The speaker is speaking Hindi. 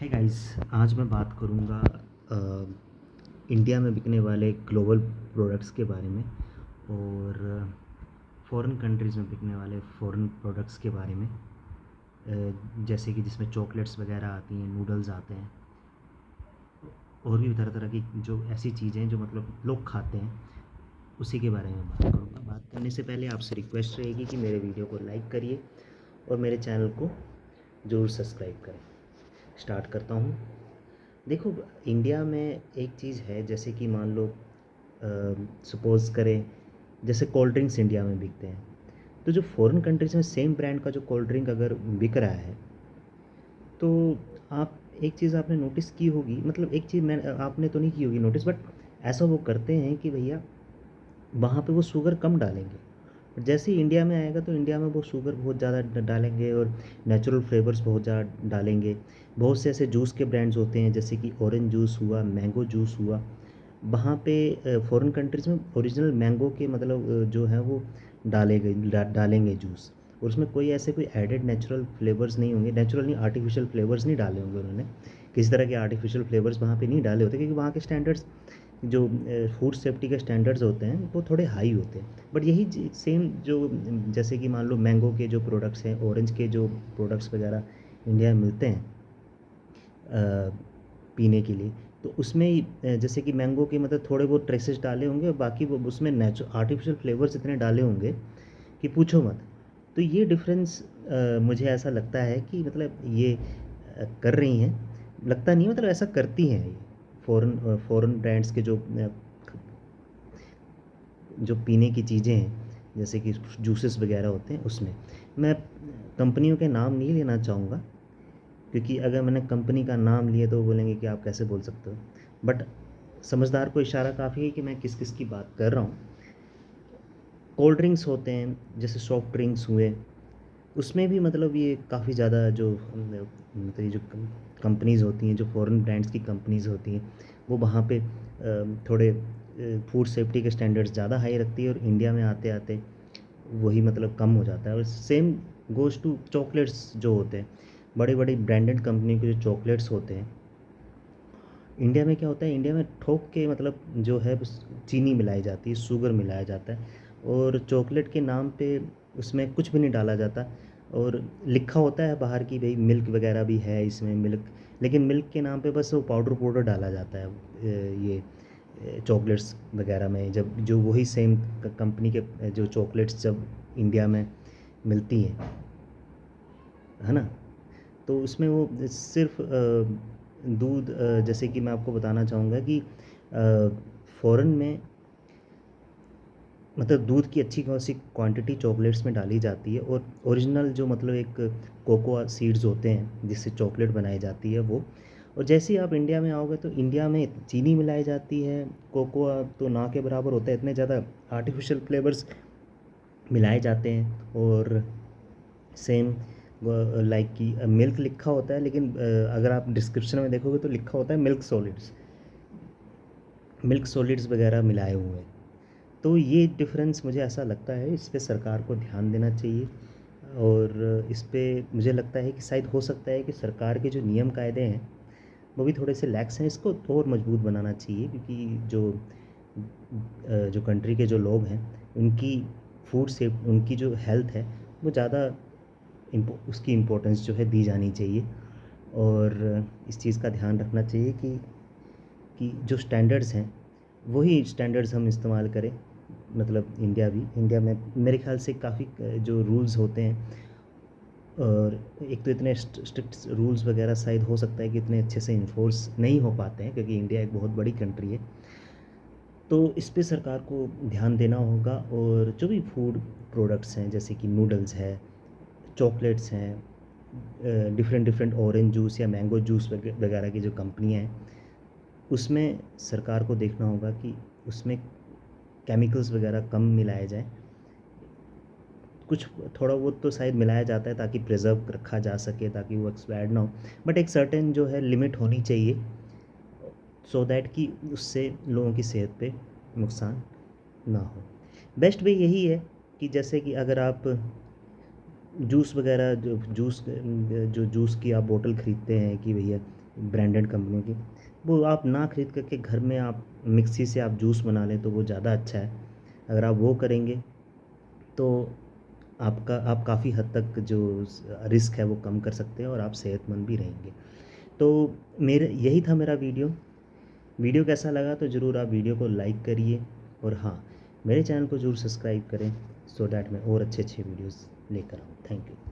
है गाइस। आज मैं बात करूँगा इंडिया में बिकने वाले ग्लोबल प्रोडक्ट्स के बारे में और फॉरेन कंट्रीज़ में बिकने वाले फॉरेन प्रोडक्ट्स के बारे में। जैसे कि जिसमें चॉकलेट्स वगैरह आती हैं, नूडल्स आते हैं और भी तरह तरह की जो ऐसी चीज़ें जो मतलब लोग खाते हैं, उसी के बारे में बात करूँगा। बात करने से पहले आपसे रिक्वेस्ट रहेगी कि मेरे वीडियो को लाइक करिए और मेरे चैनल को ज़रूर सब्सक्राइब करें। स्टार्ट करता हूँ। देखो, इंडिया में एक चीज़ है, जैसे कि मान लो सपोज़ करें, जैसे कोल्ड ड्रिंक्स इंडिया में बिकते हैं, तो जो फॉरेन कंट्रीज़ में सेम ब्रांड का जो कोल्ड ड्रिंक अगर बिक रहा है, तो आप एक चीज़ आपने नोटिस की होगी, मतलब एक चीज़ मैं आपने तो नहीं की होगी नोटिस, बट ऐसा वो करते हैं कि भैया वहाँ पे वो शुगर कम डालेंगे। और जैसे ही इंडिया में आएगा तो इंडिया में वो शुगर बहुत ज़्यादा डालेंगे और नेचुरल फ्लेवर्स बहुत ज़्यादा डालेंगे। बहुत से ऐसे जूस के ब्रांड्स होते हैं, जैसे कि ऑरेंज जूस हुआ, मैंगो जूस हुआ। वहाँ पे फॉरेन कंट्रीज़ में ओरिजिनल मैंगो के मतलब जो है वो डालेंगे जूस, और उसमें कोई ऐसे कोई एडेड नेचुरल फ्लेवर्स नहीं होंगे, नेचुरल नहीं, आर्टिफिशियल फ्लेवर्स नहीं डाले होंगे उन्होंने। किसी तरह के आर्टिफिशियल फ्लेवर्स वहाँ पे नहीं डाले होते, क्योंकि वहाँ के स्टैंडर्ड्स जो फूड सेफ्टी के स्टैंडर्ड्स होते हैं वो थोड़े हाई होते हैं। बट यही सेम जो जैसे कि मान लो मैंगो के जो प्रोडक्ट्स हैं, ऑरेंज के जो प्रोडक्ट्स वगैरह इंडिया में मिलते हैं पीने के लिए, तो उसमें जैसे कि मैंगो के मतलब थोड़े बहुत ट्रेसेस डाले होंगे और बाकी वो उसमें आर्टिफिशियल फ्लेवर्स इतने डाले होंगे कि पूछो मत। तो ये डिफरेंस मुझे ऐसा लगता है कि मतलब ये कर रही हैं, लगता नहीं है, मतलब ऐसा करती हैं ये फॉरेन ब्रांड्स के जो पीने की चीज़ें हैं, जैसे कि जूसेस वगैरह होते हैं, उसमें मैं कंपनियों के नाम नहीं लेना चाहूँगा, क्योंकि अगर मैंने कंपनी का नाम लिया तो वो बोलेंगे कि आप कैसे बोल सकते हो। बट समझदार को इशारा काफ़ी है कि मैं किस किस की बात कर रहा हूँ। कोल्ड ड्रिंक्स होते हैं, जैसे सॉफ्ट ड्रिंक्स हुए, उसमें भी मतलब ये काफ़ी ज़्यादा जो मतलब ये जो कंपनीज़ होती हैं, जो फॉरेन ब्रांड्स की कंपनीज़ होती हैं, वो वहाँ पे थोड़े फूड सेफ्टी के स्टैंडर्ड्स ज़्यादा हाई रखती है, और इंडिया में आते आते वही मतलब कम हो जाता है। और सेम गोज़ टू चॉकलेट्स जो होते हैं, बड़ी बड़ी ब्रांडेड कंपनी के जो चॉकलेट्स होते हैं, इंडिया में क्या होता है, इंडिया में ठोक के मतलब जो है चीनी मिलाई जाती है, शुगर मिलाया जाता है, और चॉकलेट के नाम पे उसमें कुछ भी नहीं डाला जाता। और लिखा होता है बाहर की भाई मिल्क वगैरह भी है इसमें, मिल्क, लेकिन मिल्क के नाम पे बस वो पाउडर पाउडर डाला जाता है ये चॉकलेट्स वगैरह में। जब जो वही सेम कंपनी के जो चॉकलेट्स जब इंडिया में मिलती हैं, है ना, तो उसमें वो सिर्फ दूध, जैसे कि मैं आपको बताना चाहूँगा कि फ़ॉरेन में मतलब दूध की अच्छी खासी क्वांटिटी चॉकलेट्स में डाली जाती है, और ओरिजिनल जो मतलब एक कोकोआ सीड्स होते हैं जिससे चॉकलेट बनाई जाती है वो। और जैसे ही आप इंडिया में आओगे तो इंडिया में चीनी मिलाई जाती है, कोकोआ तो ना के बराबर होता है, इतने ज़्यादा आर्टिफिशियल फ्लेवर्स मिलाए जाते हैं। और सेम लाइक कि मिल्क लिखा होता है, लेकिन अगर आप डिस्क्रिप्शन में देखोगे तो लिखा होता है मिल्क सॉलिड्स वगैरह मिलाए हुए हैं। तो ये डिफरेंस मुझे ऐसा लगता है, इस पे सरकार को ध्यान देना चाहिए। और इस पे मुझे लगता है कि शायद हो सकता है कि सरकार के जो नियम कायदे हैं वो भी थोड़े से लैक्स हैं, इसको और मजबूत बनाना चाहिए, क्योंकि जो कंट्री के जो लोग हैं, उनकी फूड सेफ उनकी जो हेल्थ है वो ज़्यादा उसकी इम्पोर्टेंस जो है दी जानी चाहिए। और इस चीज़ का ध्यान रखना चाहिए कि जो स्टैंडर्ड्स हैं वही स्टैंडर्ड्स हम इस्तेमाल करें। मतलब इंडिया में मेरे ख्याल से काफ़ी जो रूल्स होते हैं, और एक तो इतने स्ट्रिक्ट रूल्स वगैरह शायद हो सकता है कि इतने अच्छे से इन्फोर्स नहीं हो पाते हैं, क्योंकि इंडिया एक बहुत बड़ी कंट्री है। तो इस पे सरकार को ध्यान देना होगा। और जो भी फूड प्रोडक्ट्स हैं, जैसे कि नूडल्स है, चॉकलेट्स हैं, डिफरेंट डिफरेंट ऑरेंज जूस या मैंगो जूस वगैरह की जो कंपनियां हैं, उसमें सरकार को देखना होगा कि उसमें केमिकल्स वगैरह कम मिलाए जाएँ। कुछ थोड़ा बहुत तो शायद मिलाया जाता है ताकि प्रिजर्व रखा जा सके, ताकि वो एक्सपायर्ड ना हो, बट एक सर्टेन जो है लिमिट होनी चाहिए, सो दैट कि उससे लोगों की सेहत पे नुकसान ना हो। बेस्ट वे यही है कि जैसे कि अगर आप जूस वगैरह जो जूस की आप बोतल ख़रीदते हैं कि भैया ब्रांडेड कंपनियों की, वो आप ना खरीद करके घर में आप मिक्सी से आप जूस बना लें तो वो ज़्यादा अच्छा है। अगर आप वो करेंगे तो आप काफ़ी हद तक जो रिस्क है वो कम कर सकते हैं और आप सेहतमंद भी रहेंगे। तो मेरे यही था मेरा वीडियो। वीडियो कैसा लगा तो ज़रूर आप वीडियो को लाइक करिए, और हाँ, मेरे चैनल को ज़रूर सब्सक्राइब करें, सो दैट मैं और अच्छे अच्छे वीडियोस लेकर आऊँ। Thank you.